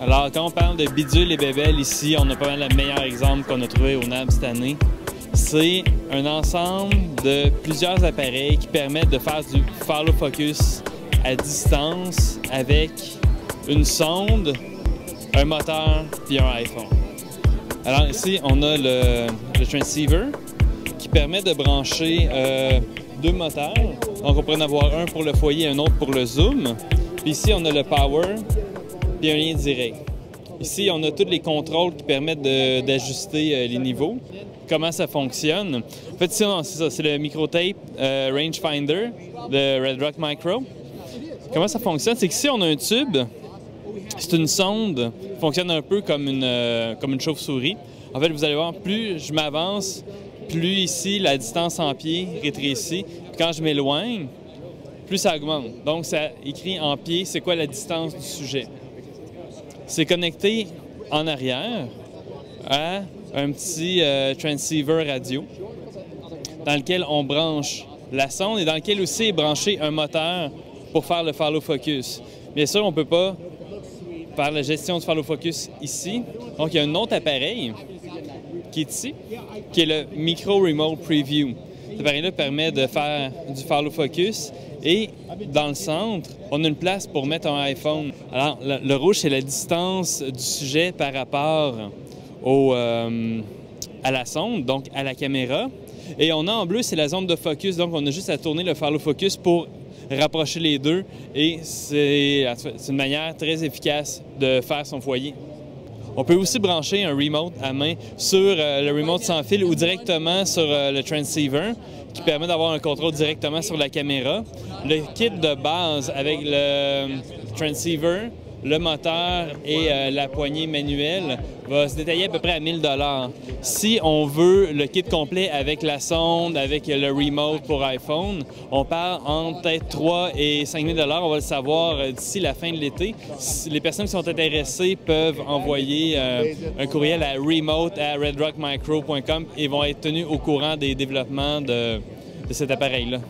Alors, quand on parle de bidule et bébelle, ici, on a pas mal le meilleur exemple qu'on a trouvé au NAB cette année. C'est un ensemble de plusieurs appareils qui permettent de faire du follow focus à distance avec une sonde, un moteur et un iPhone. Alors ici, on a le transceiver qui permet de brancher deux moteurs. Donc on pourrait en avoir un pour le foyer et un autre pour le zoom. Puis ici, on a le power et un lien direct. Ici, on a tous les contrôles qui permettent d'ajuster les niveaux. Comment ça fonctionne? En fait, ici, c'est ça, c'est le microtape rangefinder de Red Rock Micro. Comment ça fonctionne? C'est qu'ici, on a un tube. C'est une sonde qui fonctionne un peu comme une chauve-souris. En fait, vous allez voir, plus je m'avance, plus ici, la distance en pied rétrécit. Puis quand je m'éloigne, plus ça augmente. Donc, ça écrit en pied, c'est quoi la distance du sujet. C'est connecté en arrière à un petit transceiver radio dans lequel on branche la sonde et dans lequel aussi est branché un moteur pour faire le follow focus. Bien sûr, on ne peut pas faire la gestion du follow focus ici. Donc, il y a un autre appareil qui est ici, qui est le Micro Remote Preview. Cet appareil-là permet de faire du follow focus et dans le centre, on a une place pour mettre un iPhone. Alors, le rouge, c'est la distance du sujet par rapport à la sonde, donc à la caméra. Et on a en bleu, c'est la zone de focus, donc on a juste à tourner le follow focus pour rapprocher les deux et c'est une manière très efficace de faire son foyer. On peut aussi brancher un remote à main sur le remote sans fil ou directement sur le transceiver qui permet d'avoir un contrôle directement sur la caméra. Le kit de base avec le transceiver, le moteur et la poignée manuelle va se détailler à peu près à 1 000 $. Si on veut le kit complet avec la sonde, avec le remote pour iPhone, on parle entre peut-être 3 000 et 5 000 $. On va le savoir d'ici la fin de l'été. Les personnes qui sont intéressées peuvent envoyer un courriel à remote@redrockmicro.com et vont être tenues au courant des développements de cet appareil-là.